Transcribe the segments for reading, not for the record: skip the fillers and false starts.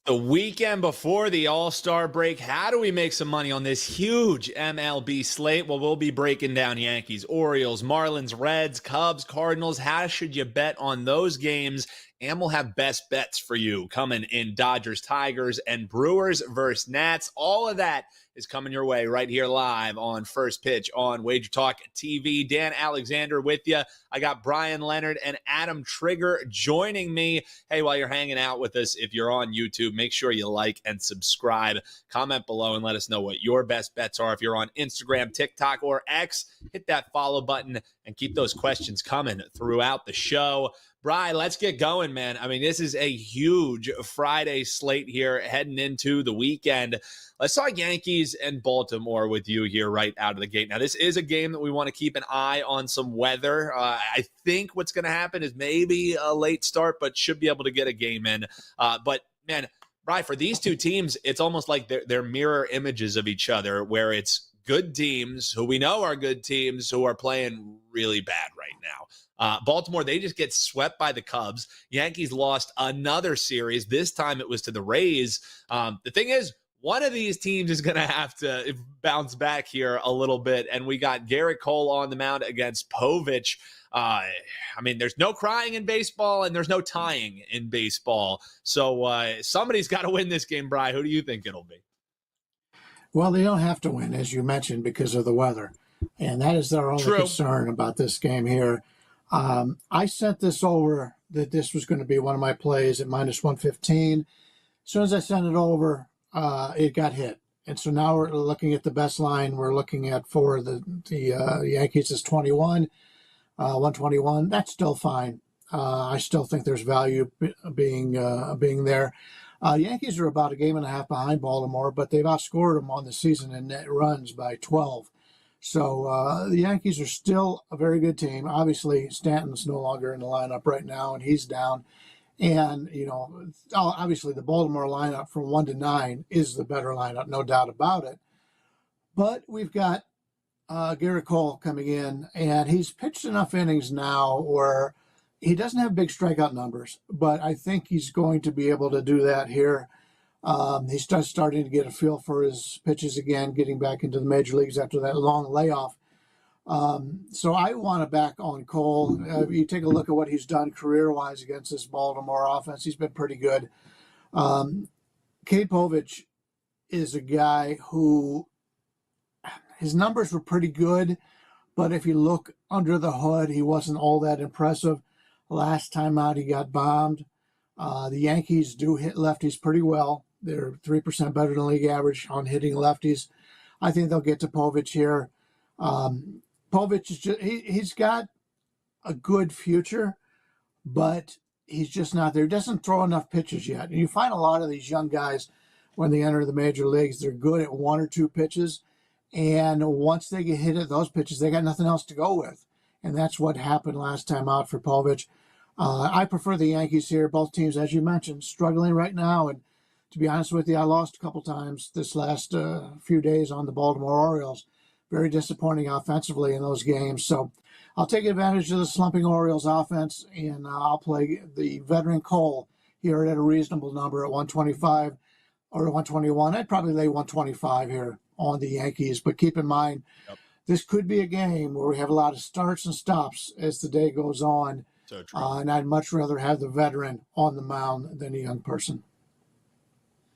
The weekend before the All-Star break, how do we make some money on this huge MLB slate? Well, we'll be breaking down Yankees, Orioles, Marlins, Reds, Cubs, Cardinals. How should you bet on those games? And we'll have best bets for you coming in Dodgers, Tigers, and Brewers versus Nats. All of that is coming your way right here live on First Pitch on WagerTalk TV. Dan Alexander with you. I got Bryan, Leonard, and Adam Trigger joining me. Hey, while you're hanging out with us, if you're on YouTube, make sure you like and subscribe. Comment below and let us know what your best bets are. If you're on Instagram, TikTok, or X, hit that follow button and keep those questions coming throughout the show. Bryan, let's get going, man. I mean, this is a huge Friday slate here heading into the weekend. Let's talk Yankees and Baltimore with you here right out of the gate. Now, this is a game that we want to keep an eye on some weather. I think what's going to happen is maybe a late start, but should be able to get a game in. But, man, Bryan, for these two teams, it's almost like they're mirror images of each other, where it's good teams who we know are good teams who are playing really bad right now. Baltimore, they just get swept by the Cubs. Yankees lost another series. This time it was to the Rays. The thing is, one of these teams is going to have to bounce back here a little bit, and we got Gerrit Cole on the mound against Povich. I mean, there's no crying in baseball, and there's no tying in baseball. So somebody's got to win this game, Bryan. Who do you think it'll be? Well, they don't have to win, as you mentioned, because of the weather. And that is their only concern about this game here. I sent this over that this was going to be one of my plays at minus 115. As soon as I sent it over, it got hit. And so now we're looking at the best line. We're looking at for the Yankees is 21, 121. That's still fine. I still think there's value being there. Yankees are about a game and a half behind Baltimore, but they've outscored them on the season in net runs by 12. So the Yankees are still a very good team. Obviously, Stanton's no longer in the lineup right now, and he's down. And, you know, obviously the Baltimore lineup from 1 to 9 is the better lineup, no doubt about it. But we've got Gerrit Cole coming in, and he's pitched enough innings now where he doesn't have big strikeout numbers, but I think he's going to be able to do that here. He's starting to get a feel for his pitches again, getting back into the major leagues after that long layoff. So I want to back on Cole. You take a look at what he's done career-wise against this Baltimore offense. He's been pretty good. Kate Povich is a guy who his numbers were pretty good, but if you look under the hood, he wasn't all that impressive. Last time out, he got bombed. The Yankees do hit lefties pretty well. They're 3% better than league average on hitting lefties. I think they'll get to Povich here. Povich is just, he's got a good future, but he's just not there. He doesn't throw enough pitches yet. And you find a lot of these young guys, when they enter the major leagues, they're good at one or two pitches. And once they get hit at those pitches, they got nothing else to go with. And that's what happened last time out for Povich. I prefer the Yankees here. Both teams, as you mentioned, struggling right now. And to be honest with you, I lost a couple times this last few days on the Baltimore Orioles. Very disappointing offensively in those games. So I'll take advantage of the slumping Orioles offense, and I'll play the veteran Cole here at a reasonable number at 125 or 121. I'd probably lay 125 here on the Yankees. But keep in mind, this could be a game where we have a lot of starts and stops as the day goes on. So true. And I'd much rather have the veteran on the mound than a young person.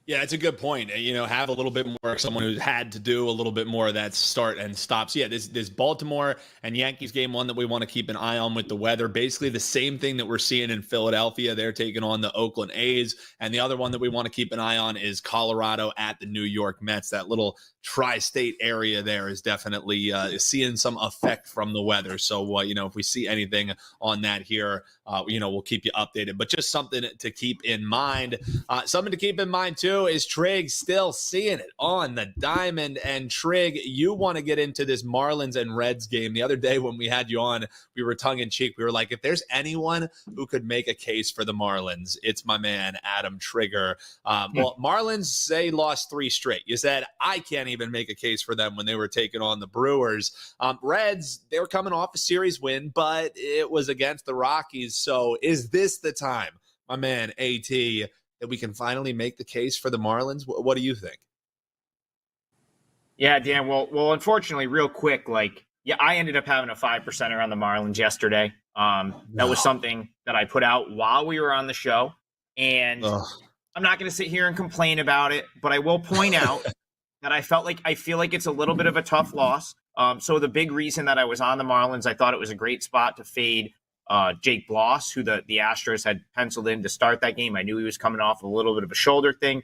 Yeah, it's a good point. You know, have a little bit more, someone who's had to do a little bit more of that start and stops. Yeah, this Baltimore and Yankees game, one that we want to keep an eye on with the weather. Basically the same thing that we're seeing in Philadelphia. They're taking on the Oakland A's. And the other one that we want to keep an eye on is Colorado at the New York Mets. That little tri-state area there is definitely seeing some effect from the weather. So, you know, if we see anything on that here, you know, we'll keep you updated. But just something to keep in mind. Something to keep in mind, too, is Trig still seeing it on the diamond. And Trig, you want to get into this Marlins and Reds game. The other day when we had you on, we were tongue-in-cheek. We were like, if there's anyone who could make a case for the Marlins, it's my man, Adam Trigger. Well, Marlins, they lost 3 straight. You said, I can't even make a case for them when they were taking on the Brewers. Reds, they were coming off a series win, but it was against the Rockies. So is this the time, my man, AT, that we can finally make the case for the Marlins? What do you think? Yeah, Dan. Well, unfortunately, real quick, I ended up having a 5%er on the Marlins yesterday. That was something that I put out while we were on the show, and I'm not going to sit here and complain about it, but I will point out that I feel like it's a little bit of a tough loss. So the big reason that I was on the Marlins, I thought it was a great spot to fade Jake Bloss, who the Astros had penciled in to start that game. I knew he was coming off a little bit of a shoulder thing.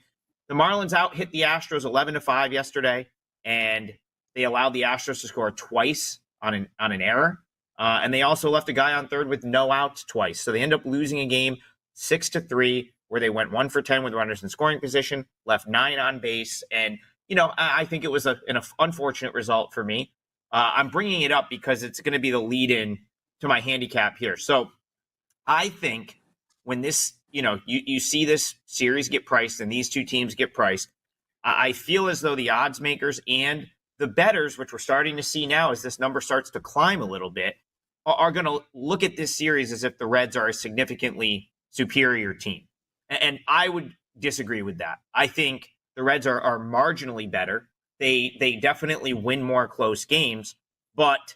The Marlins hit the Astros 11-5 yesterday, and they allowed the Astros to score twice on an error. And they also left a guy on third with no outs twice. So they end up losing a game 6-3, where they went 1 for 10 with runners in scoring position, left 9 on base. And, I think it was an unfortunate result for me. I'm bringing it up because it's going to be the lead-in to my handicap here. So I think when this, you see this series get priced and these two teams get priced, I feel as though the odds makers and the bettors, which we're starting to see now as this number starts to climb a little bit, are going to look at this series as if the Reds are a significantly superior team. And I would disagree with that. I think the Reds are marginally better. They definitely win more close games, but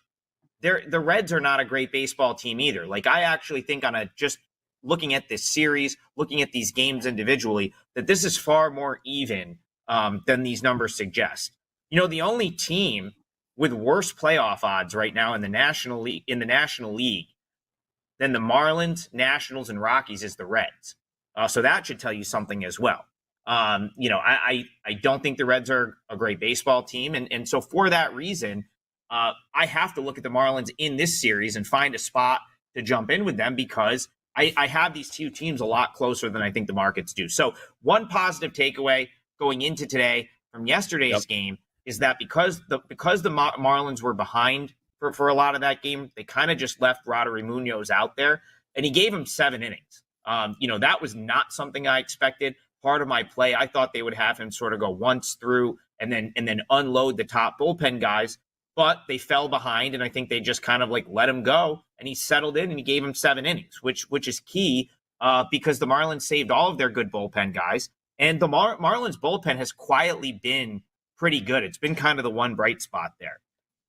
the Reds are not a great baseball team either. I actually think just looking at this series, looking at these games individually, that this is far more even than these numbers suggest. The only team with worse playoff odds right now in the National League than the Marlins, Nationals, and Rockies is the Reds. So that should tell you something as well. I don't think the Reds are a great baseball team. And so for that reason, I have to look at the Marlins in this series and find a spot to jump in with them because I have these two teams a lot closer than I think the markets do. So one positive takeaway going into today from yesterday's game is that because the Marlins were behind for a lot of that game, they kind of just left Roddery Munoz out there, and he gave him 7 innings. That was not something I expected. Part of my play, I thought they would have him sort of go once through and then unload the top bullpen guys, but they fell behind, and I think they just kind of let him go, and he settled in and he gave him 7 innings, which is key because the Marlins saved all of their good bullpen guys, and the Marlins bullpen has quietly been pretty good. It's been kind of the one bright spot there.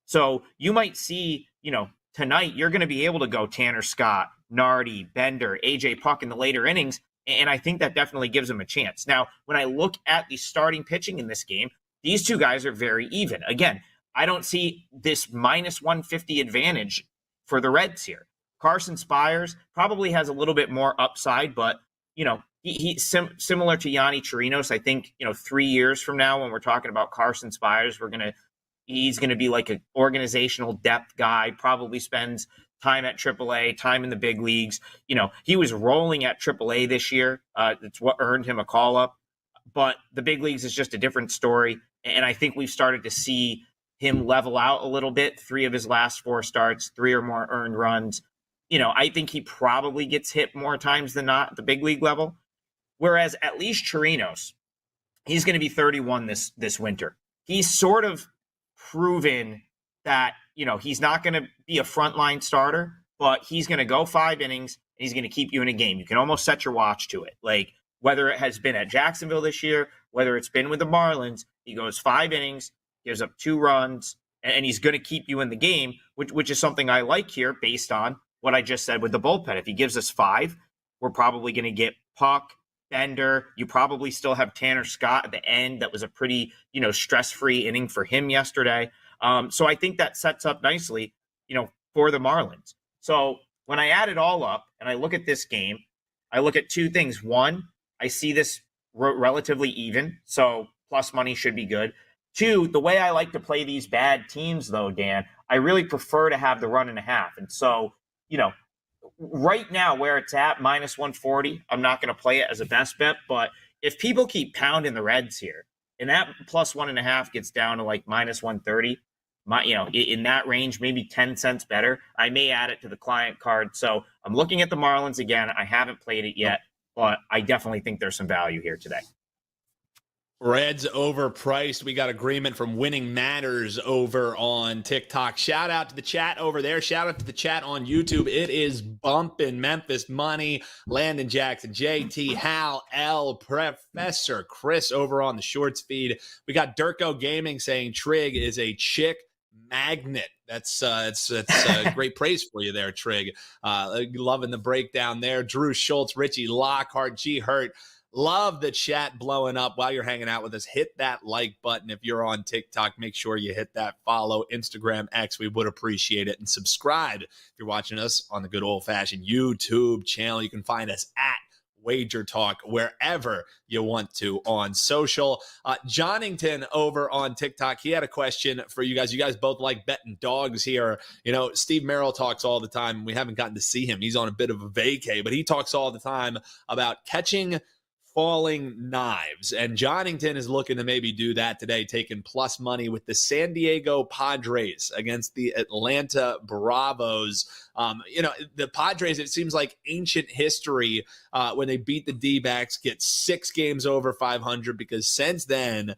So you might see, tonight you're going to be able to go Tanner Scott, Nardi, Bender, AJ Puck in the later innings, and I think that definitely gives them a chance. Now, when I look at the starting pitching in this game, these two guys are very even. Again, I don't see this minus 150 advantage for the Reds here. Carson Spires probably has a little bit more upside, but, he's similar to Yanni Chirinos. I think, 3 years from now when we're talking about Carson Spires, he's going to be like an organizational depth guy, probably spends time at AAA, time in the big leagues. He was rolling at AAA this year. It's what earned him a call-up. But the big leagues is just a different story. And I think we've started to see him level out a little bit. 3 of his last 4 starts, 3 or more earned runs. I think he probably gets hit more times than not at the big league level. Whereas at least Chirinos, he's going to be 31 this winter. He's sort of proven that, he's not going to be a frontline starter, but he's going to go 5 innings and he's going to keep you in a game. You can almost set your watch to it. Whether it has been at Jacksonville this year, whether it's been with the Marlins, he goes 5 innings, gives up 2 runs, and he's going to keep you in the game, which is something I like here based on what I just said with the bullpen. If he gives us 5, we're probably going to get Puck, Bender. You probably still have Tanner Scott at the end. That was a pretty, stress-free inning for him yesterday. So I think that sets up nicely, for the Marlins. So when I add it all up and I look at this game, I look at 2 things. One, I see this relatively even, so plus money should be good. 2, the way I like to play these bad teams, though, Dan, I really prefer to have the 1.5. And so, right now where it's at, minus 140, I'm not going to play it as a best bet. But if people keep pounding the Reds here, and that plus 1.5 gets down to minus 130, in that range, maybe 10 cents better, I may add it to the client card. So I'm looking at the Marlins again. I haven't played it yet, but I definitely think there's some value here today. Reds overpriced. We got agreement from Winning Matters over on TikTok. Shout out to the chat over there. Shout out to the chat on YouTube. It is bumping. Memphis Money, Landon Jackson, JT, Hal, L, Professor Chris over on the shorts feed. We got Durko Gaming saying Trig is a chick magnet. That's great praise for you there, Trig. Loving the breakdown there. Drew Schultz, Richie Lockhart, G Hurt. Love the chat blowing up while you're hanging out with us. Hit that like button. If you're on TikTok, make sure you hit that follow. Instagram, X, we would appreciate it. And subscribe if you're watching us on the good old-fashioned YouTube channel. You can find us at WagerTalk wherever you want to on social. Johnington over on TikTok, he had a question for you guys. You guys both like betting dogs here. You know, Steve Merrill talks all the time. We haven't gotten to see him. He's on a bit of a vacay, but he talks all the time about catching falling knives, and Johnington is looking to maybe do that today, taking plus money with the San Diego Padres against the Atlanta Bravos. The Padres, it seems like ancient history when they beat the D-backs, get 6 games over 500, because since then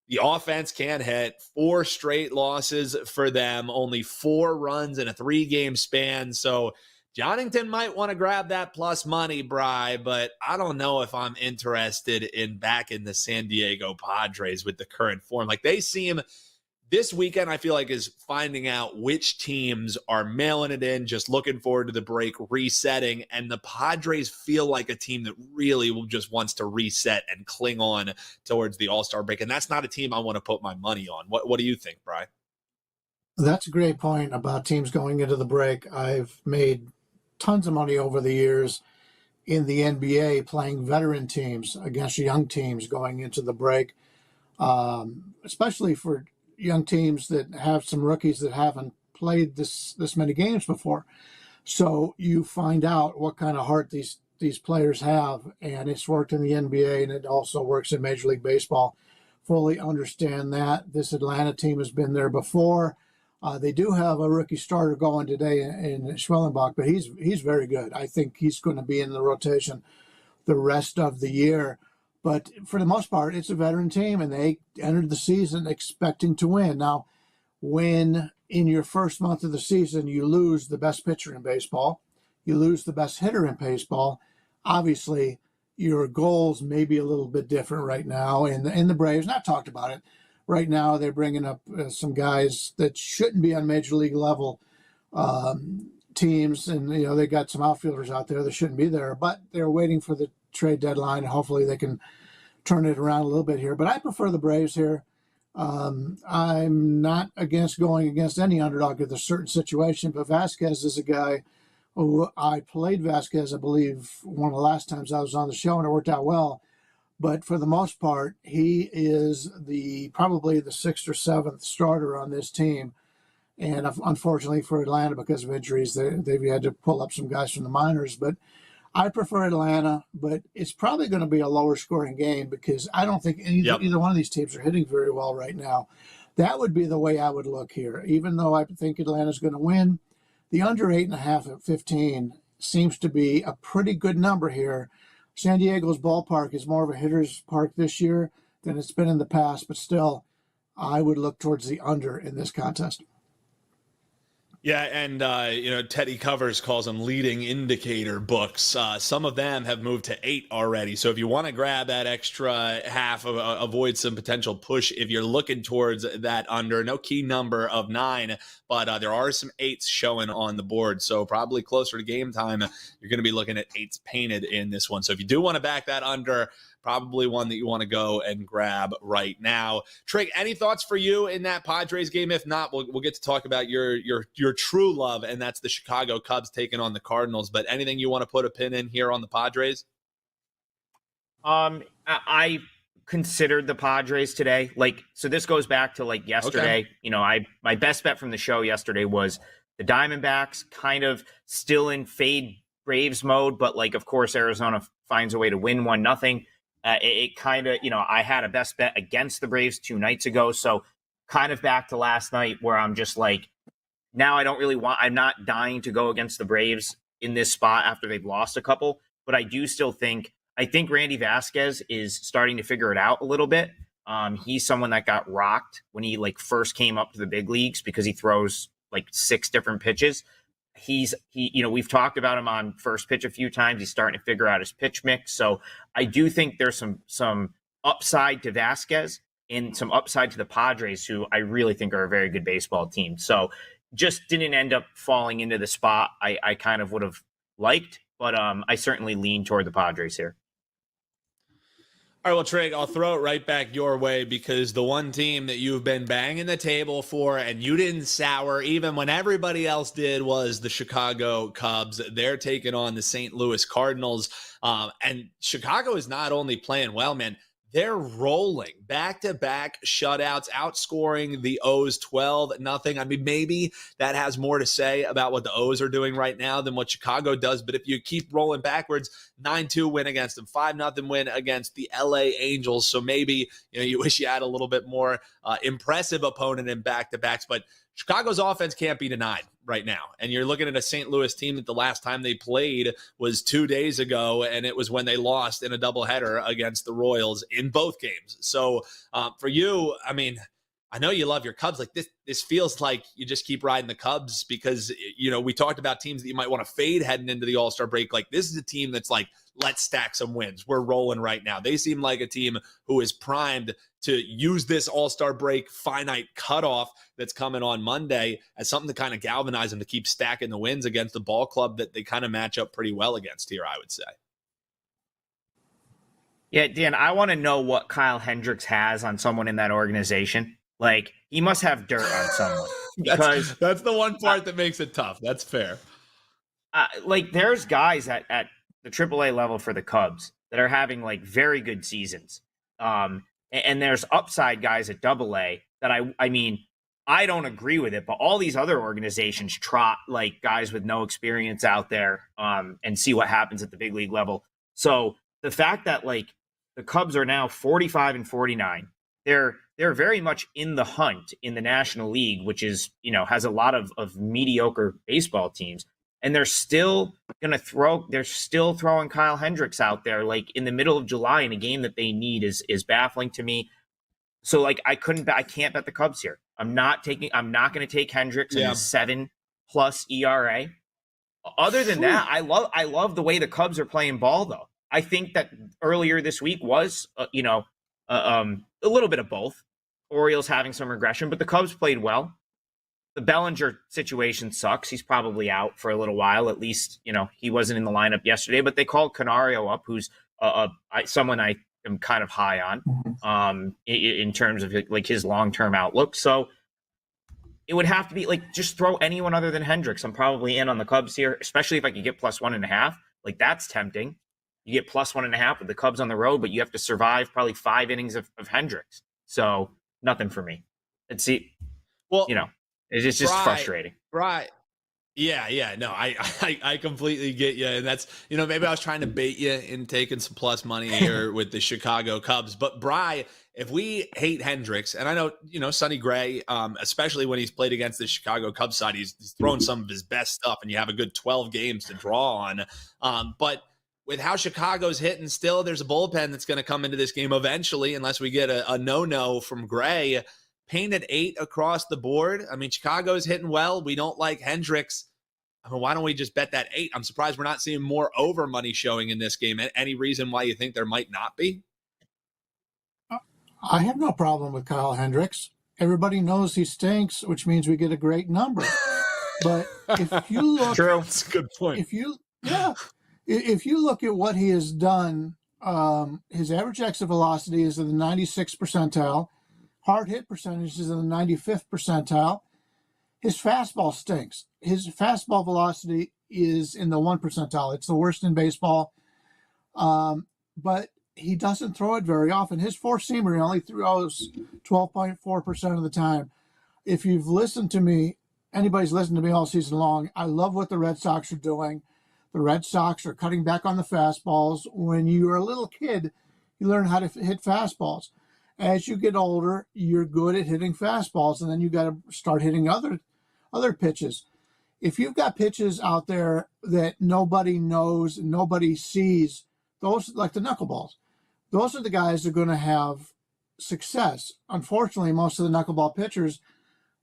the offense can't hit. 4 straight losses for them, only 4 runs in a 3-game span. So Johnington might want to grab that plus money, Bry, but I don't know if I'm interested in backing the San Diego Padres with the current form. Like, they seem, this weekend, I feel like, is finding out which teams are mailing it in, just looking forward to the break, resetting, and the Padres feel like a team that really just wants to reset and cling on towards the All-Star break, and that's not a team I want to put my money on. What do you think, Bry? That's a great point about teams going into the break. I've made tons of money over the years in the NBA playing veteran teams against young teams going into the break, especially for young teams that have some rookies that haven't played this many games before. So you find out what kind of heart these players have, and it's worked in the NBA and it also works in Major League Baseball. Fully understand that. This Atlanta team has been there before. They do have a rookie starter going today in Schwellenbach, but he's very good. I think he's going to be in the rotation the rest of the year. But for the most part, it's a veteran team, and they entered the season expecting to win. Now, when in your first month of the season you lose the best pitcher in baseball, you lose the best hitter in baseball, obviously your goals may be a little bit different right now. In the Braves, and I've talked about it, right now they're bringing up some guys that shouldn't be on major league level teams, and they got some outfielders out there that shouldn't be there, but they're waiting for the trade deadline, and hopefully they can turn it around a little bit here. But I prefer the Braves here. I'm not against going against any underdog in a certain situation, but Vasquez is a guy who I played Vasquez, I believe, one of the last times I was on the show, and it worked out well. But for the most part, he is probably the 6th or 7th starter on this team. And unfortunately for Atlanta, because of injuries, they've had to pull up some guys from the minors. But I prefer Atlanta, but it's probably going to be a lower scoring game because I don't think either one of these teams are hitting very well right now. That would be the way I would look here. Even though I think Atlanta's going to win, the under 8.5 at 15 seems to be a pretty good number here. San Diego's ballpark is more of a hitter's park this year than it's been in the past, but still, I would look towards the under in this contest. Yeah, and Teddy Covers calls them leading indicator books. Some of them have moved to 8 already. So if you want to grab that extra half, avoid some potential push if you're looking towards that under. No key number of 9, but there are some 8s showing on the board. So probably closer to game time, you're going to be looking at 8s painted in this one. So if you do want to back that under, probably one that you want to go and grab right now. Trig, any thoughts for you in that Padres game? If not, we'll get to talk about your true love, and that's the Chicago Cubs taking on the Cardinals. But anything you want to put a pin in here on the Padres? I considered the Padres today. So this goes back to yesterday. Okay. My best bet from the show yesterday was the Diamondbacks, kind of still in fade Braves mode, but of course Arizona finds a way to win 1-0. It kind of, I had a best bet against the Braves 2 nights ago. So kind of back to last night where I'm just now I'm not dying to go against the Braves in this spot after they've lost a couple, but I do still think Randy Vasquez is starting to figure it out a little bit. He's someone that got rocked when he first came up to the big leagues because he throws 6 different pitches. We've talked about him on First Pitch a few times. He's starting to figure out his pitch mix. So I do think there's some upside to Vasquez and some upside to the Padres, who I really think are a very good baseball team. So just didn't end up falling into the spot I kind of would have liked, but I certainly lean toward the Padres here. All right, well, Trig, I'll throw it right back your way because the one team that you've been banging the table for and you didn't sour even when everybody else did was the Chicago Cubs. They're taking on the St. Louis Cardinals. And Chicago is not only playing well, man. They're rolling back-to-back shutouts, outscoring the O's 12-0. I mean, maybe that has more to say about what the O's are doing right now than what Chicago does. But if you keep rolling backwards, 9-2 win against them, 5-0 win against the LA Angels. So maybe you wish you had a little bit more impressive opponent in back-to-backs. But Chicago's offense can't be denied right now. And you're looking at a St. Louis team that the last time they played was 2 days ago, and it was when they lost in a doubleheader against the Royals in both games. So for you, I mean, I know you love your Cubs. This feels like you just keep riding the Cubs because, we talked about teams that you might want to fade heading into the All-Star break. This is a team that's let's stack some wins. We're rolling right now. They seem like a team who is primed to use this All-Star break finite cutoff that's coming on Monday as something to kind of galvanize them to keep stacking the wins against the ball club that they kind of match up pretty well against here, I would say. Yeah, Dan, I want to know what Kyle Hendricks has on someone in that organization. He must have dirt on someone. Because that's the one part that makes it tough. That's fair. There's guys at the AAA level for the Cubs that are having very good seasons. And there's upside guys at AA that I mean, I don't agree with it, but all these other organizations trot guys with no experience out there and see what happens at the big league level. So the fact that the Cubs are now 45-49, they're very much in the hunt in the National League, which is, has a lot of mediocre baseball teams. And they're still throwing Kyle Hendricks out there in the middle of July in a game that they need is baffling to me. So I can't bet the Cubs here. I'm not going to take Hendricks in the 7+ ERA. Other than that, I love the way the Cubs are playing ball though. I think that earlier this week was a little bit of both. Orioles having some regression, but the Cubs played well. The Bellinger situation sucks. He's probably out for a little while. At least, he wasn't in the lineup yesterday, but they called Canario up, who's someone I am kind of high on in terms of his long-term outlook. So it would have to be just throw anyone other than Hendricks. I'm probably in on the Cubs here, especially if I could get +1.5. That's tempting. You get +1.5 with the Cubs on the road, but you have to survive probably 5 innings of Hendricks. So nothing for me. It's just frustrating. Right. Yeah. No, I completely get you. And that's, maybe I was trying to bait you in taking some plus money here with the Chicago Cubs. But Bryan, if we hate Hendricks, and I know, Sonny Gray, especially when he's played against the Chicago Cubs side, he's thrown some of his best stuff and you have a good 12 games to draw on. But with how Chicago's hitting still, there's a bullpen that's going to come into this game eventually, unless we get a no-no from Gray. Painted 8 across the board. I mean, Chicago's hitting well. We don't like Hendricks. I mean, why don't we just bet that 8? I'm surprised we're not seeing more over money showing in this game. Any reason why you think there might not be? I have no problem with Kyle Hendricks. Everybody knows he stinks, which means we get a great number. But if you look, true, that's a good point. If you look at what he has done, his average exit velocity is in the 96th percentile. Hard hit percentage is in the 95th percentile. His fastball stinks. His fastball velocity is in the 1 percentile. It's the worst in baseball. But he doesn't throw it very often. His four-seamer only throws 12.4% of the time. If you've listened to me, anybody's listened to me all season long, I love what the Red Sox are doing. The Red Sox are cutting back on the fastballs. When you were a little kid, you learn how to hit fastballs. As you get older, you're good at hitting fastballs, and then you got to start hitting other pitches. If you've got pitches out there that nobody knows, nobody sees, those like the knuckleballs, those are the guys that are going to have success. Unfortunately, most of the knuckleball pitchers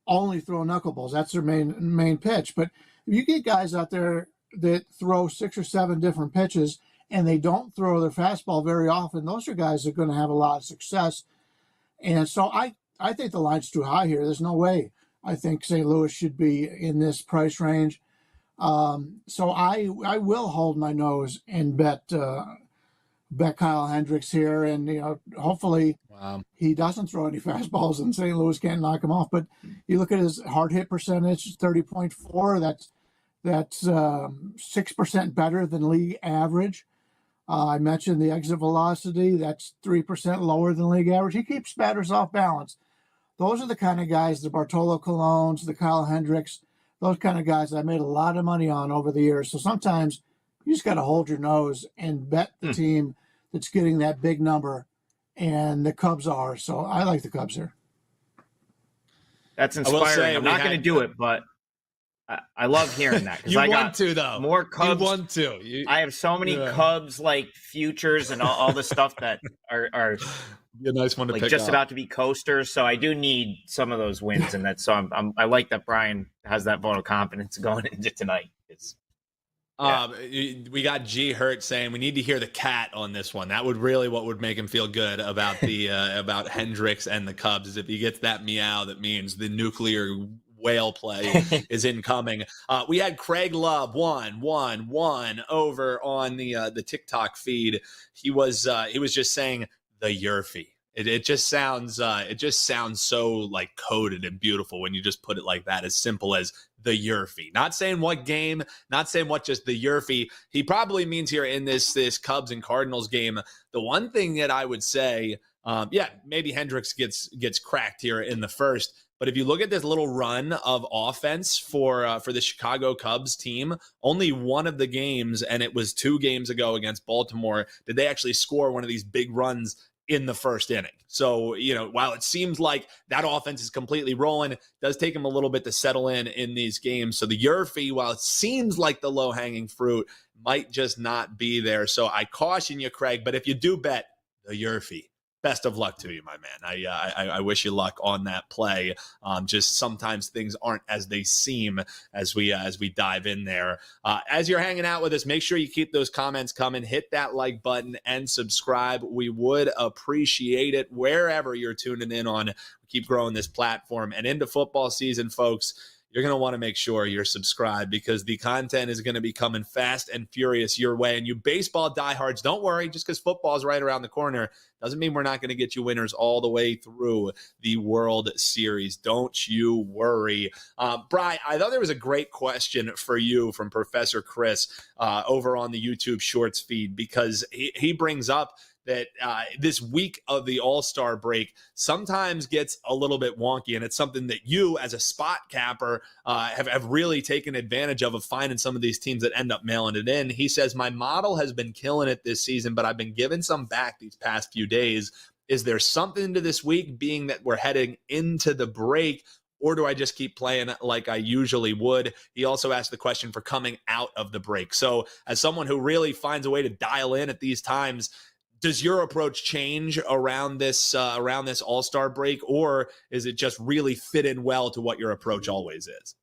only throw knuckleballs. That's their main pitch. But if you get guys out there that throw 6 or 7 different pitches and they don't throw their fastball very often, those are guys that are going to have a lot of success. And so I think the line's too high here. There's no way I think St. Louis should be in this price range. So I will hold my nose and bet Kyle Hendricks here, and hopefully he doesn't throw any fastballs and St. Louis can't knock him off. But you look at his hard hit percentage, 30.4. That's 6% better than league average. I mentioned the exit velocity. That's 3% lower than league average. He keeps batters off balance. Those are the kind of guys, the Bartolo Colons, the Kyle Hendricks, those kind of guys I made a lot of money on over the years. So sometimes you just got to hold your nose and bet the team that's getting that big number, and the Cubs are. So I like the Cubs here. That's inspiring. I'm not going to do it, but I love hearing that. You want to, though. More Cubs. You want to. I have so many Cubs like futures and all the stuff that are be a nice one to like pick just up. About to be coasters. So I do need some of those wins, and that's so I like that Bryan has that vote of confidence going into tonight. We got G Hurt saying we need to hear the cat on this one. That would really what would make him feel good about the about Hendricks and the Cubs is if he gets that meow, that means the nuclear whale play is incoming. We had Craig Love 1-1-1 over on the TikTok feed. He was just saying the Yurfie. It just sounds so like coded and beautiful when you just put it like that, as simple as the Yurfie. Not saying what game, not saying what, just the Yurfie. He probably means here in this Cubs and Cardinals game. The one thing that I would say, maybe Hendricks gets cracked here in the first. But if you look at this little run of offense for the Chicago Cubs team, only one of the games, and it was 2 games ago against Baltimore, did they actually score one of these big runs in the first inning. So, while it seems like that offense is completely rolling, it does take them a little bit to settle in these games. So the Yurfie, while it seems like the low-hanging fruit, might just not be there. So I caution you, Craig, but if you do bet the Yurfie, best of luck to you, my man. I wish you luck on that play. Just sometimes things aren't as they seem as we dive in there. As you're hanging out with us, make sure you keep those comments coming. Hit that like button and subscribe. We would appreciate it wherever you're tuning in on. Keep growing this platform. And into football season, folks, you're going to want to make sure you're subscribed because the content is going to be coming fast and furious your way. And you baseball diehards, don't worry, just because football is right around the corner doesn't mean we're not going to get you winners all the way through the World Series. Don't you worry. Bryan, I thought there was a great question for you from Professor Chris over on the YouTube Shorts feed because he brings up that this week of the All-Star break sometimes gets a little bit wonky, and it's something that you, as a spot capper, have really taken advantage of finding some of these teams that end up mailing it in. He says, my model has been killing it this season, but I've been giving some back these past few days. Is there something to this week, being that we're heading into the break, or do I just keep playing like I usually would? He also asked the question for coming out of the break. So as someone who really finds a way to dial in at these times, does your approach change around this All-Star break, or is it just really fit in well to what your approach always is?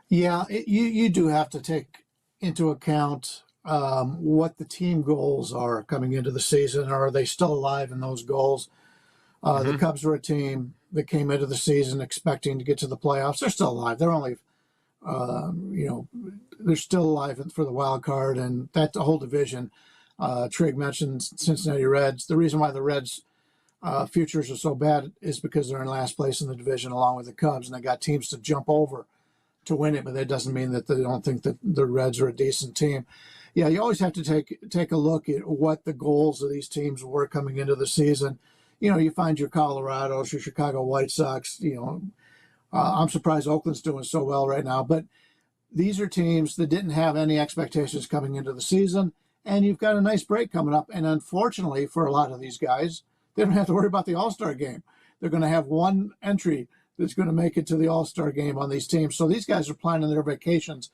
Yeah, you do have to take into account what the team goals are coming into the season. Are they still alive in those goals? The Cubs were a team that came into the season expecting to get to the playoffs. They're still alive. They're only, they're still alive for the wild card, and that's the whole division. Trig mentioned Cincinnati Reds. The reason why the Reds futures are so bad is because they're in last place in the division along with the Cubs, and they got teams to jump over to win it, but that doesn't mean that they don't think that the Reds are a decent team. Yeah, you always have to take a look at what the goals of these teams were coming into the season. You find your Colorados, your Chicago White Sox. I'm surprised Oakland's doing so well right now, but these are teams that didn't have any expectations coming into the season. And you've got a nice break coming up. And unfortunately for a lot of these guys, they don't have to worry about the All-Star game. They're going to have one entry that's going to make it to the All-Star game on these teams. So these guys are planning their vacations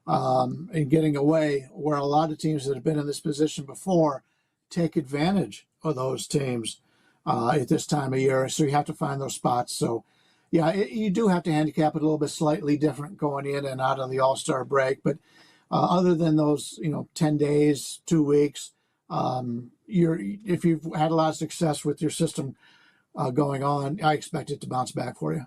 and getting away, where a lot of teams that have been in this position before take advantage of those teams. at this time of year. So you have to find those spots. So, yeah, you do have to handicap it a little bit slightly different going in and out of the All-Star break. But other than those, 10 days, 2 weeks, if you've had a lot of success with your system going on, I expect it to bounce back for you.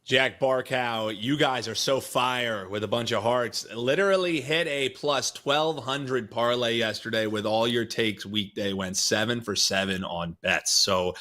Jack Barkow, you guys are so fire with a bunch of hearts. Literally hit a plus 1,200 parlay yesterday with all your takes weekday. Went 7 for 7 on bets. So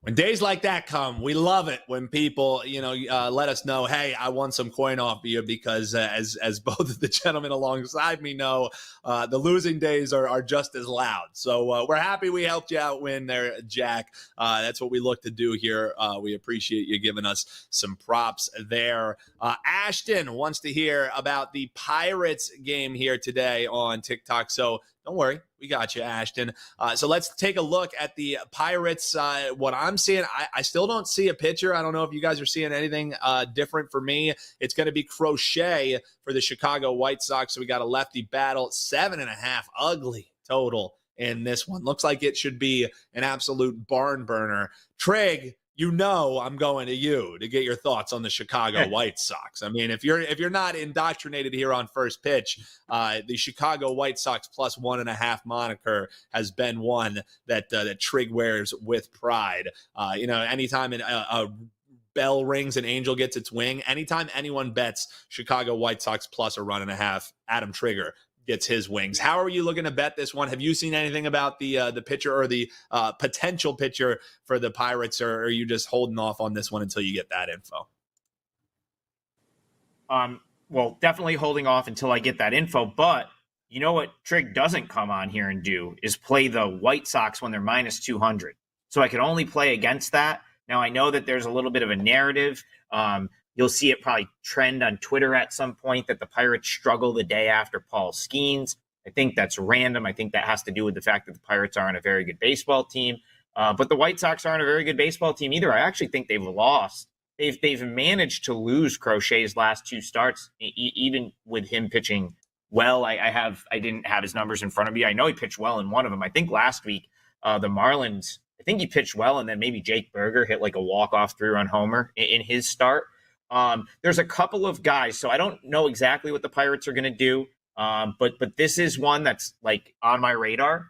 when days like that come, we love it when people, let us know, hey, I won some coin off you, because as both of the gentlemen alongside me know, the losing days are just as loud. So we're happy we helped you out win there, Jack. That's what we look to do here. We appreciate you giving us some props there. Ashton wants to hear about the Pirates game here today on TikTok. So don't worry, we got you, Ashton. So let's take a look at the Pirates. What I'm seeing, I still don't see a pitcher. I don't know if you guys are seeing anything different. For me, it's going to be Crochet for the Chicago White Sox. So we got a lefty battle, 7.5, ugly total in this one. Looks like it should be an absolute barn burner. Trig, I'm going to you to get your thoughts on the Chicago White Sox. I mean, if you're not indoctrinated here on First Pitch, the Chicago White Sox plus 1.5 moniker has been one that Trig wears with pride. Anytime a bell rings, an angel gets its wing. Anytime anyone bets Chicago White Sox plus a 1.5, Adam Trigger gets his wings. How are you looking to bet this one? Have you seen anything about the pitcher or the potential pitcher for the Pirates, or are you just holding off on this one until you get that info? Well, definitely holding off until I get that info. But you know what Trig doesn't come on here and do is play the White Sox when they're minus 200. So I could only play against that. Now, I know that there's a little bit of a narrative. You'll see it probably trend on Twitter at some point that the Pirates struggle the day after Paul Skeens. I think that's random. I think that has to do with the fact that the Pirates aren't a very good baseball team. But the White Sox aren't a very good baseball team either. I actually think they've lost. They've managed to lose Crochet's last 2 starts, even with him pitching well. I didn't have his numbers in front of me. I know he pitched well in one of them. I think last week, the Marlins, I think he pitched well, and then maybe Jake Berger hit like a walk-off 3-run homer in his start. There's a couple of guys, so I don't know exactly what the Pirates are going to do, but this is one that's like on my radar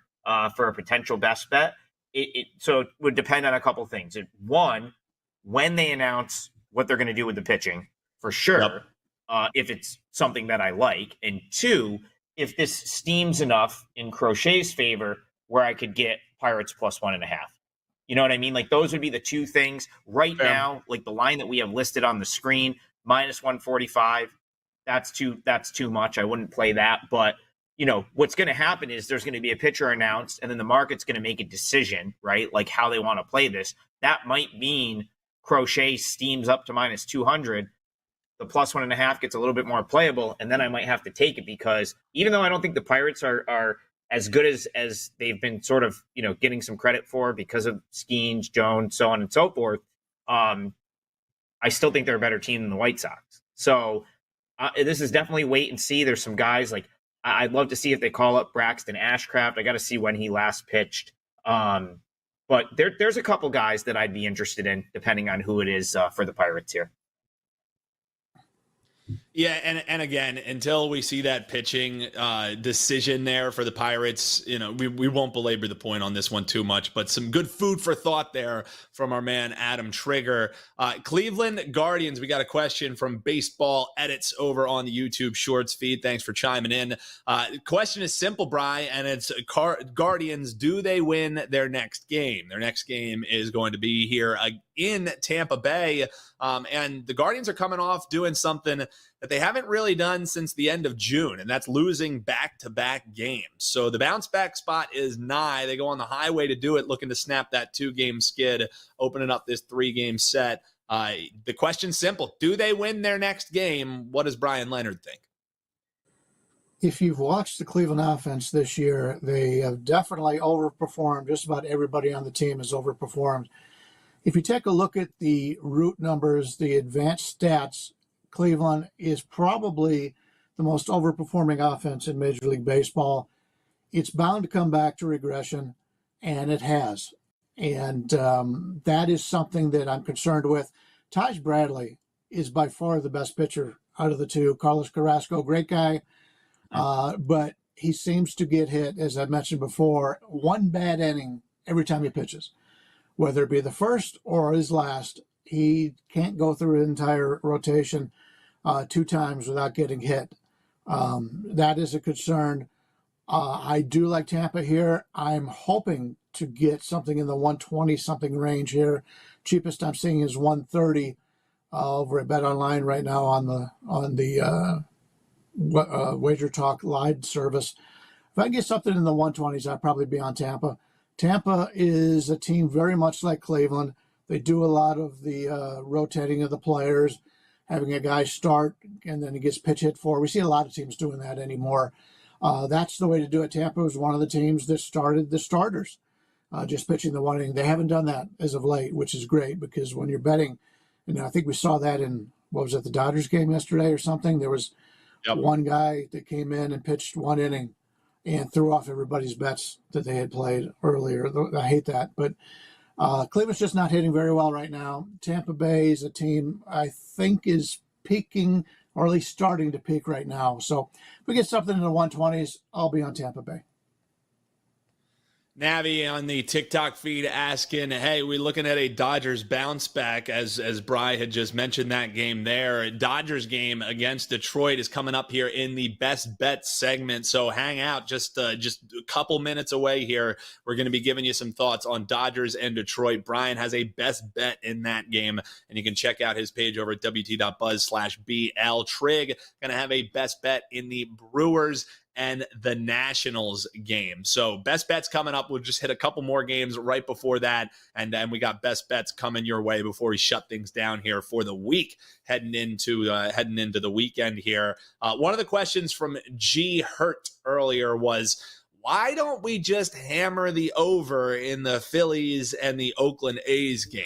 for a potential best bet. So it would depend on a couple of things. One, when they announce what they're going to do with the pitching, for sure, if it's something that I like. And 2, if this steams enough in Crochet's favor where I could get Pirates plus 1.5. You know what I mean? Like, those would be the 2 things right now. Like the line that we have listed on the screen, minus 145. That's too much. I wouldn't play that. But what's going to happen is there's going to be a pitcher announced, and then the market's going to make a decision, right? Like how they want to play this. That might mean Crochet steams up to minus 200. The plus 1.5 gets a little bit more playable, and then I might have to take it, because even though I don't think the Pirates are as good as they've been sort of, getting some credit for because of Skeens, Jones, so on and so forth, I still think they're a better team than the White Sox. So this is definitely wait and see. There's some guys like I'd love to see if they call up Braxton Ashcraft. I got to see when he last pitched. But there's a couple guys that I'd be interested in, depending on who it is for the Pirates here. Yeah, and again, until we see that pitching decision there for the Pirates, we won't belabor the point on this one too much, but some good food for thought there from our man Adam Trigger. Cleveland Guardians, we got a question from Baseball Edits over on the YouTube Shorts feed. Thanks for chiming in. The question is simple, Bryan, and it's Guardians, do they win their next game? Their next game is going to be here in Tampa Bay, and the Guardians are coming off doing something that they haven't really done since the end of June, and that's losing back-to-back games. So the bounce-back spot is nigh. They go on the highway to do it, looking to snap that 2-game skid, opening up this 3-game set. The question's simple. Do they win their next game? What does Brian Leonard think? If you've watched the Cleveland offense this year, they have definitely overperformed. Just about everybody on the team has overperformed. If you take a look at the root numbers, the advanced stats, Cleveland is probably the most overperforming offense in Major League Baseball. It's bound to come back to regression. and it has. And that is something that I'm concerned with. Taj Bradley is by far the best pitcher out of the two. Carlos Carrasco, great guy, but he seems to get hit, as I mentioned before, one bad inning every time he pitches. Whether it be the first or his last, he can't go through an entire rotation 2 times without getting hit. That is a concern. I do like Tampa here. I'm hoping to get something in the 120-something range here. Cheapest I'm seeing is 130 over at Bet Online right now on the WagerTalk live service. If I can get something in the 120s, I'd probably be on Tampa. Tampa is a team very much like Cleveland. They do a lot of the rotating of the players, having a guy start and then he gets pitch hit for. We see a lot of teams doing that anymore. That's the way to do it. Tampa was one of the teams that started the starters, just pitching the one inning. They haven't done that as of late, which is great because when you're betting, and I think we saw that in, what was it, the Dodgers game yesterday or something? There was one guy that came in and pitched 1 inning and threw off everybody's bets that they had played earlier. I hate that. But Cleveland's just not hitting very well right now. Tampa Bay is a team I think is peaking, or at least starting to peak right now. So if we get something in the 120s, I'll be on Tampa Bay. Navi on the TikTok feed asking, hey, we looking at a Dodgers bounce back as Bryan had just mentioned that game there. Dodgers game against Detroit is coming up here in the best bet segment. So hang out just a couple minutes away here. We're going to be giving you some thoughts on Dodgers and Detroit. Bryan has a best bet in that game, and you can check out his page over at wt.buzz/BL. Trig going to have a best bet in the Brewers and the Nationals game. So best bets coming up. We'll just hit a couple more games right before that, and then we got best bets coming your way before we shut things down here for the week, heading into the weekend here. One of the questions from G Hurt earlier was, why don't we just hammer the over in the Phillies and the Oakland A's game?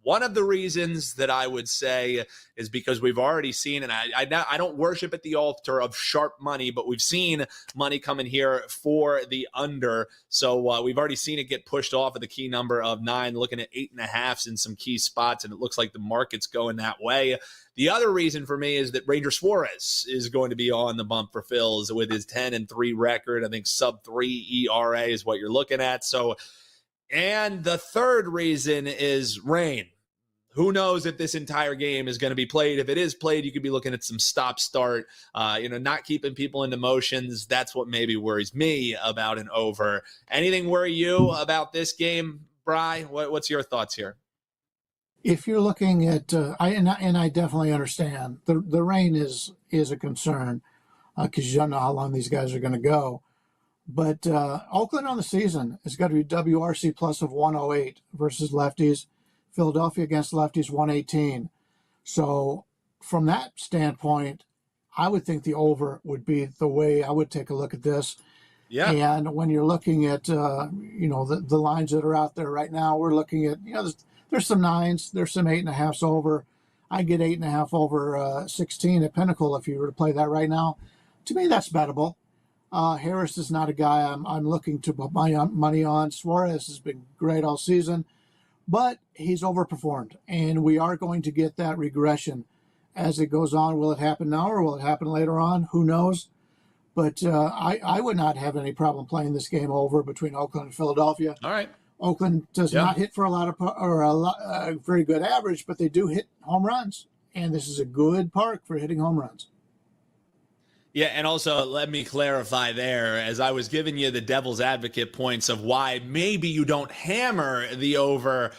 One of the reasons that I would say is because we've already seen, and I don't worship at the altar of sharp money, but we've seen money coming here for the under. So we've already seen it get pushed off of the key number of 9, looking at 8.5s in some key spots, and it looks like the market's going that way. The other reason for me is that Ranger Suarez is going to be on the bump for Phils with his 10-3 record. I think sub-3 ERA is what you're looking at. So, and the third reason is rain. Who knows if this entire game is going to be played? If it is played, you could be looking at some stop-start, not keeping people into motions. That's what maybe worries me about an over. Anything worry you about this game, Bri? What's your thoughts here? If you're looking at, I definitely understand the rain is a concern because you don't know how long these guys are going to go. But Oakland on the season has got to be WRC plus of 108 versus lefties. Philadelphia against lefties 118. So from that standpoint, I would think the over would be the way I would take a look at this. Yeah. And when you're looking at the lines that are out there right now, we're looking at there's some 9s, there's some 8.5s over. I get 8.5 over 16 at Pinnacle if you were to play that right now. To me, that's bettable. Harris is not a guy I'm looking to put my money on. Suarez has been great all season, but he's overperformed, and we are going to get that regression as it goes on. Will it happen now or will it happen later on? Who knows? But I would not have any problem playing this game over between Oakland and Philadelphia. All right. Oakland does not hit for a very good average, but they do hit home runs, and this is a good park for hitting home runs. Yeah, and also let me clarify there, as I was giving you the devil's advocate points of why maybe you don't hammer the over.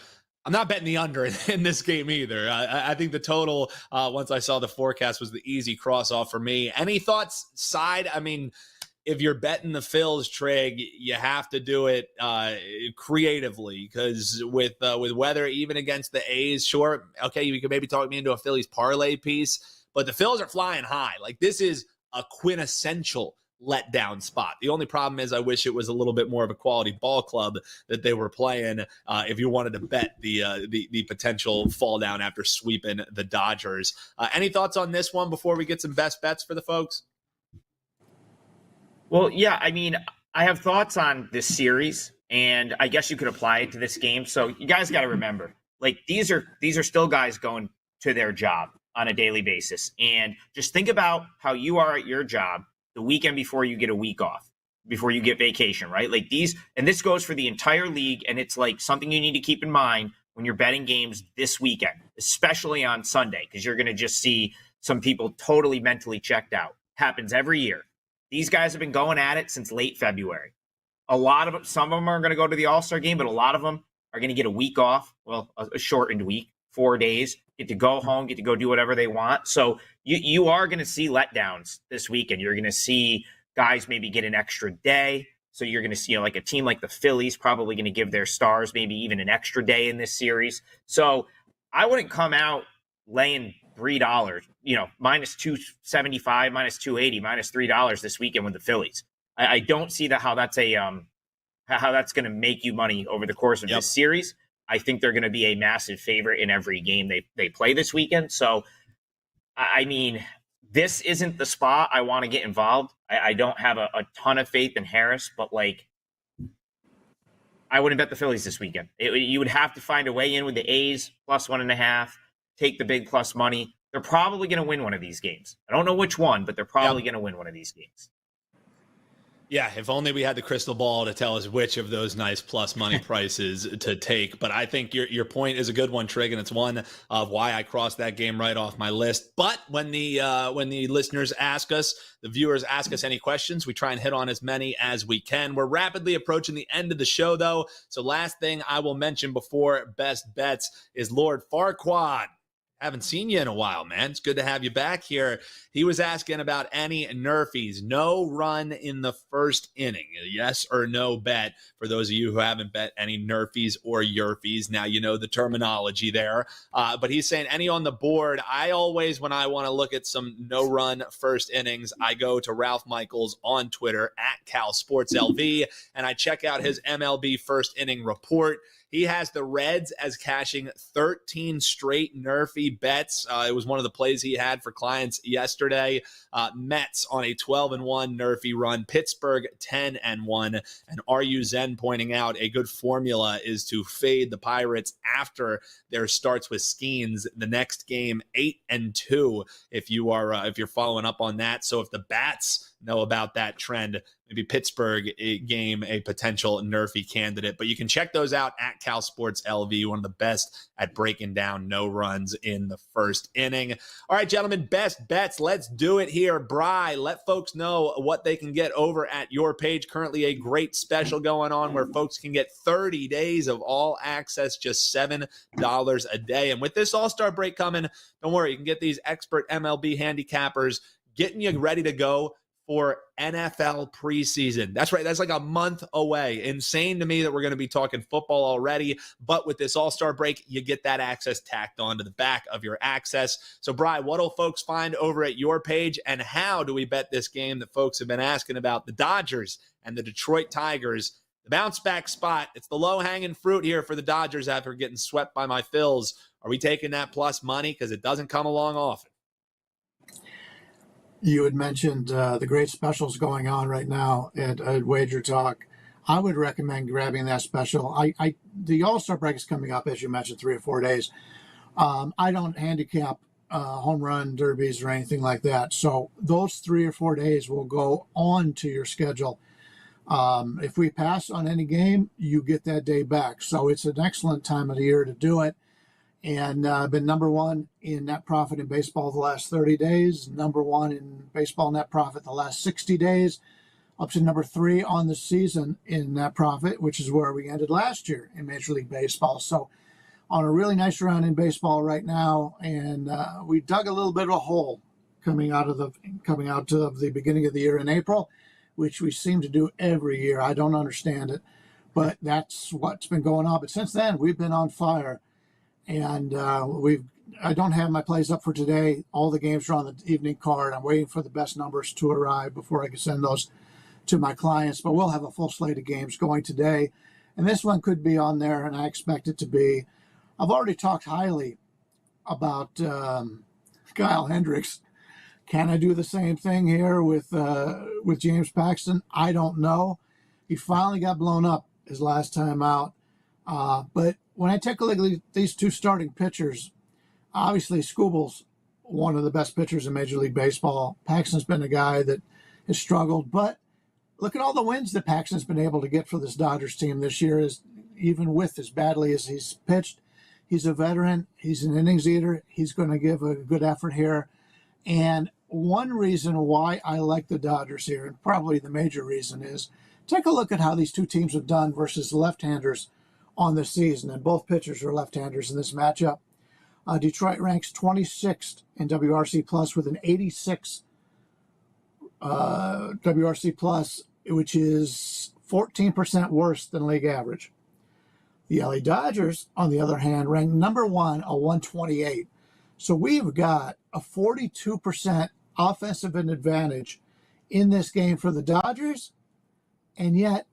I'm not betting the under in this game either. I think the total, once I saw the forecast, was the easy cross-off for me. Any thoughts side? I mean, if you're betting the Phils, Trig, you have to do it creatively because with weather, even against the A's, sure, okay, you could maybe talk me into a Phillies parlay piece, but the Phils are flying high. Like, this is a quintessential letdown spot. The only problem is I wish it was a little bit more of a quality ball club that they were playing if you wanted to bet the potential fall down after sweeping the Dodgers. Any thoughts on this one before we get some best bets for the folks? Well, yeah, I mean, I have thoughts on this series. And I guess you could apply it to this game. So you guys got to remember, like these are still guys going to their job on a daily basis. And just think about how you are at your job the weekend before you get a week off, before you get vacation, right? Like these, and this goes for the entire league. And it's like something you need to keep in mind when you're betting games this weekend, especially on Sunday, because you're going to just see some people totally mentally checked out. Happens every year. These guys have been going at it since late February. A lot of them, some of them are going to go to the All-Star game, but a lot of them are going to get a week off. Well, a shortened week, 4 days, get to go home, get to go do whatever they want. So you are going to see letdowns this weekend. You're going to see guys maybe get an extra day. So you're going to see like a team like the Phillies probably going to give their stars maybe even an extra day in this series. So I wouldn't come out laying $3, minus 275, minus 280, minus $3 this weekend with the Phillies. I don't see how that's going to make you money over the course of this series. I think they're going to be a massive favorite in every game they play this weekend. So, I mean, this isn't the spot I want to get involved. I don't have a ton of faith in Harris, but like, I wouldn't bet the Phillies this weekend. You would have to find a way in with the A's plus 1.5, take the big plus money. They're probably going to win one of these games. I don't know which one, but they're probably going to win one of these games. Yeah, if only we had the crystal ball to tell us which of those nice plus money prices to take. But I think your point is a good one, Trig, and it's one of why I crossed that game right off my list. But when the listeners ask us, the viewers ask us any questions, we try and hit on as many as we can. We're rapidly approaching the end of the show, though. So last thing I will mention before best bets is Lord Farquaad. Haven't seen you in a while, man. It's good to have you back here. He was asking about any Nerfies. No run in the first inning. A yes or no bet for those of you who haven't bet any Nerfies or Yerfies. Now you know the terminology there. But he's saying any on the board. I always, when I want to look at some no run first innings, I go to Ralph Michaels on Twitter at CalSportsLV, and I check out his MLB first inning report. He has the Reds as cashing 13 straight Nerfy bets. It was one of the plays he had for clients yesterday. Mets on a 12-1 Nerfy run. Pittsburgh 10-1. And RU Zen pointing out a good formula is to fade the Pirates after their starts with Skeens. The next game 8-2. If you're following up on that. So if the Bats know about that trend, maybe Pittsburgh game a potential Nerfy candidate. But you can check those out at Cal Sports LV, one of the best at breaking down no runs in the first inning. All right, gentlemen, best bets. Let's do it here. Bry, let folks know what they can get over at your page. Currently a great special going on where folks can get 30 days of all access, just $7 a day. And with this All-Star break coming, don't worry, you can get these expert MLB handicappers getting you ready to go for NFL preseason. That's right. That's like a month away. Insane to me that we're going to be talking football already. But with this All-Star break, you get that access tacked on to the back of your access. So, Bryan, what will folks find over at your page? And how do we bet this game that folks have been asking about? The Dodgers and the Detroit Tigers. The bounce back spot. It's the low-hanging fruit here for the Dodgers after getting swept by my Phils. Are we taking that plus money? Because it doesn't come along often. You had mentioned the great specials going on right now at WagerTalk. I would recommend grabbing that special. The All-Star break is coming up, as you mentioned, 3 or 4 days. I don't handicap home run derbies or anything like that. So those 3 or 4 days will go on to your schedule. If we pass on any game, you get that day back. So it's an excellent time of the year to do it. And been number one in net profit in baseball the last 30 days, number one in baseball net profit the last 60 days, up to number 3 on the season in net profit, which is where we ended last year in Major League Baseball. So on a really nice run in baseball right now, and we dug a little bit of a hole coming out of the beginning of the year in April, which we seem to do every year. I don't understand it, but that's what's been going on. But since then, we've been on fire. And I don't have my plays up for today. All the games are on the evening card. I'm waiting for the best numbers to arrive before I can send those to my clients. But we'll have a full slate of games going today. And this one could be on there, and I expect it to be. I've already talked highly about Kyle Hendricks. Can I do the same thing here with James Paxton? I don't know. He finally got blown up his last time out. But when I take a look at these two starting pitchers, obviously Skubal's one of the best pitchers in Major League Baseball. Paxton's been a guy that has struggled, but look at all the wins that Paxton's been able to get for this Dodgers team this year. Is even with as badly as he's pitched, he's a veteran. He's an innings eater. He's going to give a good effort here. And one reason why I like the Dodgers here, and probably the major reason, is take a look at how these two teams have done versus left-handers on the season. And both pitchers are left-handers in this matchup. Detroit ranks 26th in WRC plus with an 86 WRC plus, which is 14% worse than league average. The LA Dodgers, on the other hand, rank number one, a 128. So we've got a 42% offensive advantage in this game for the Dodgers, and yet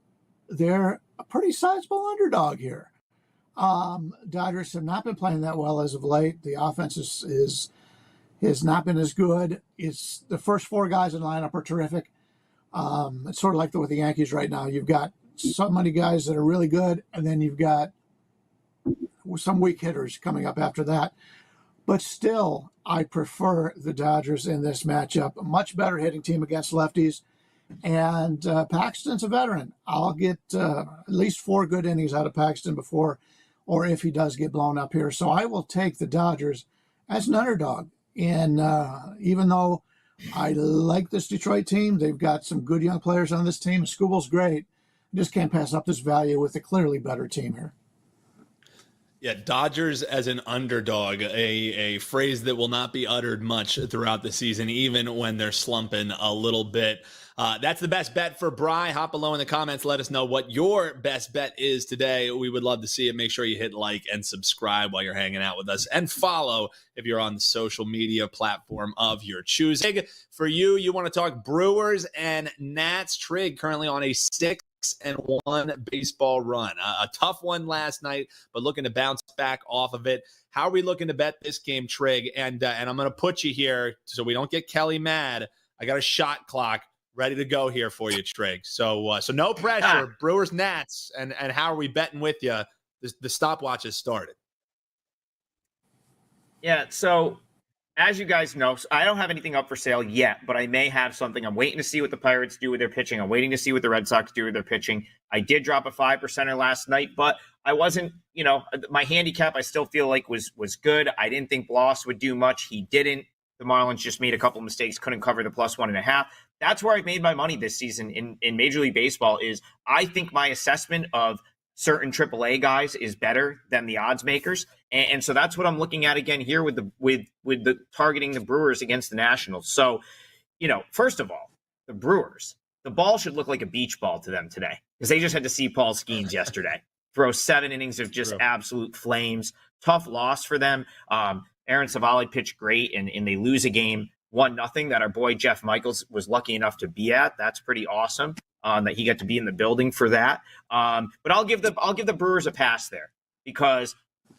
they're a pretty sizable underdog here. Dodgers have not been playing that well as of late. The offense has not been as good. It's the first four guys in the lineup are terrific. It's sort of like with the Yankees right now. You've got so many guys that are really good, and then you've got some weak hitters coming up after that. But still, I prefer the Dodgers in this matchup. A much better hitting team against lefties. And Paxton's a veteran. I'll get at least 4 good innings out of Paxton before, or if he does get blown up here. So I will take the Dodgers as an underdog. And even though I like this Detroit team, they've got some good young players on this team. Skubal's great. Just can't pass up this value with a clearly better team here. Yeah, Dodgers as an underdog, a phrase that will not be uttered much throughout the season, even when they're slumping a little bit. That's the best bet for Bryan. Hop below in the comments. Let us know what your best bet is today. We would love to see it. Make sure you hit like and subscribe while you're hanging out with us, and follow if you're on the social media platform of your choosing. For you want to talk Brewers and Nats. Trig currently on a 6-1 baseball run. A tough one last night, but looking to bounce back off of it. How are we looking to bet this game, Trig? And I'm going to put you here so we don't get Kelly mad. I got a shot clock ready to go here for you, Trig. So no pressure. Brewers, Nats, and how are we betting with you? The stopwatch has started. Yeah, so as you guys know, I don't have anything up for sale yet, but I may have something. I'm waiting to see what the Pirates do with their pitching. I'm waiting to see what the Red Sox do with their pitching. I did drop a 5%er last night, but I wasn't, my handicap I still feel like was good. I didn't think Bloss would do much. He didn't. The Marlins just made a couple of mistakes, couldn't cover the +1.5. That's where I've made my money this season in Major League Baseball. Is I think my assessment of certain AAA guys is better than the odds makers. And so that's what I'm looking at again here with the targeting the Brewers against the Nationals. So, first of all, the Brewers, the ball should look like a beach ball to them today because they just had to see Paul Skeens yesterday throw 7 innings of just absolute flames. Tough loss for them. Aaron Savali pitched great, and they lose a game 1-0 that our boy Jeff Michaels was lucky enough to be at. That's pretty awesome. That he got to be in the building for that. But I'll give the Brewers a pass there because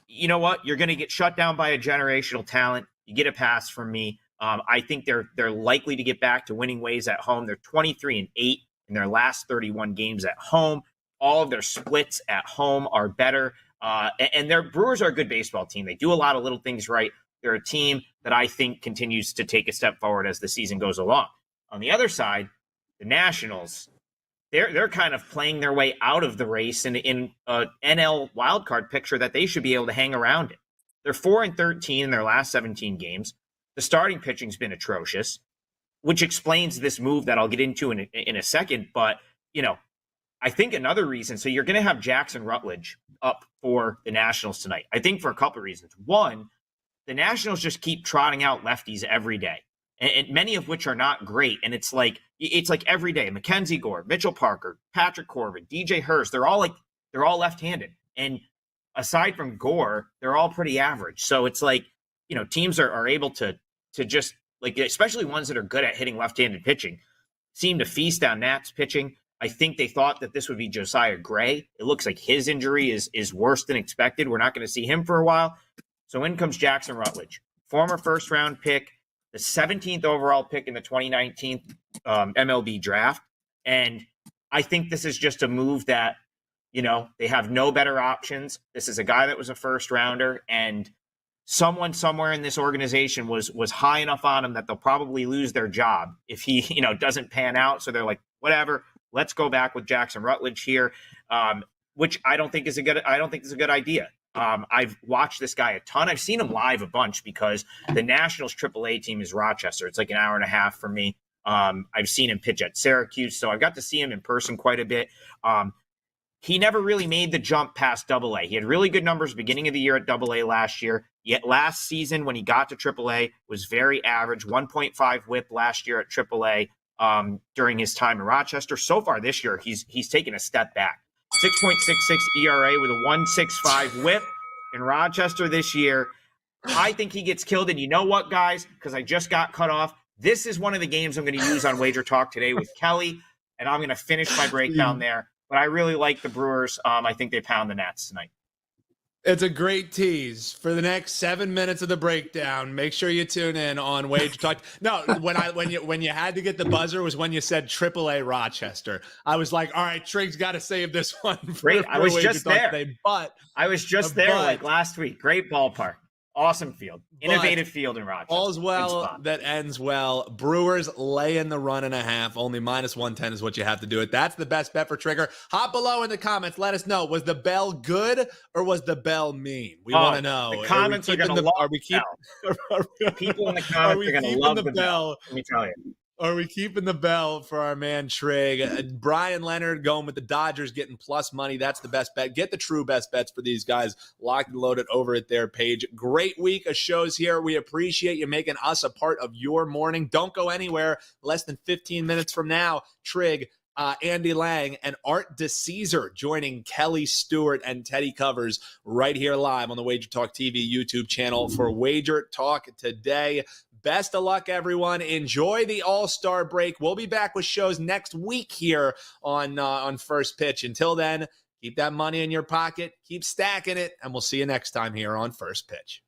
you know what? You're going to get shut down by a generational talent. You get a pass from me. I think they're likely to get back to winning ways at home. They're 23-8 in their last 31 games at home. All of their splits at home are better. And their Brewers are a good baseball team. They do a lot of little things right. They're a team that I think continues to take a step forward as the season goes along. On the other side, the Nationals, they're kind of playing their way out of the race in a NL wildcard picture that they should be able to hang around in. They're 4-13 in their last 17 games. The starting pitching's been atrocious, which explains this move that I'll get into in a second. But, I think another reason, so you're going to have Jackson Rutledge up for the Nationals tonight. I think for a couple of reasons. One, the Nationals just keep trotting out lefties every day, and many of which are not great. And it's like every day, Mackenzie Gore, Mitchell Parker, Patrick Corbin, DJ Hurst, they're all left-handed. And aside from Gore, they're all pretty average. So it's like, teams are able to just, like, especially ones that are good at hitting left-handed pitching, seem to feast on Nats pitching. I think they thought that this would be Josiah Gray. It looks like his injury is worse than expected. We're not going to see him for a while. So in comes Jackson Rutledge, former first-round pick, the 17th overall pick in the 2019 MLB draft. And I think this is just a move that, They have no better options. This is a guy that was a first rounder, and someone somewhere in this organization was high enough on him that they'll probably lose their job if he, doesn't pan out. So they're like, whatever, let's go back with Jackson Rutledge here, which I don't think is a good idea. I've watched this guy a ton. I've seen him live a bunch because the Nationals AAA team is Rochester. It's like an hour and a half from me. I've seen him pitch at Syracuse, so I've got to see him in person quite a bit. He never really made the jump past AA. He had really good numbers beginning of the year at AA last year. Yet last season, when he got to AAA, was very average, 1.5 whip last year at AAA during his time in Rochester. So far this year, he's taken a step back. 6.66 ERA with a 1.65 whip in Rochester this year. I think he gets killed. And you know what, guys? Because I just got cut off. This is one of the games I'm going to use on WagerTalk today with Kelly, and I'm going to finish my breakdown there. But I really like the Brewers. I think they pound the Nats tonight. It's a great tease for the next 7 minutes of the breakdown. Make sure you tune in on WagerTalk. No, when you had to get the buzzer was when you said AAA Rochester. I was like, all right, Trig's got to save this one. I was just there. Today, but I was just there like last week. Great ballpark. Awesome field. Innovative field in Rochester. All's well that ends well. Brewers laying the 1.5. Only -110 is what you have to do it. That's the best bet for Trigger. Hop below in the comments. Let us know. Was the bell good or was the bell mean? We want to know. The comments are going to love the bell. People in the comments are going to love the bell. Let me tell you. Are we keeping the bell for our man Trig? Bryan Leonard going with the Dodgers, getting plus money. That's the best bet. Get the true best bets for these guys. Locked and loaded over at their page. Great week of shows here. We appreciate you making us a part of your morning. Don't go anywhere. Less than 15 minutes from now, Trig, Andy Lang, and Art DeCesar joining Kelly Stewart and Teddy Covers right here live on the WagerTalk TV YouTube channel for Wager Talk today. Best of luck, everyone. Enjoy the All-Star break. We'll be back with shows next week here on First Pitch. Until then, keep that money in your pocket, keep stacking it, and we'll see you next time here on First Pitch.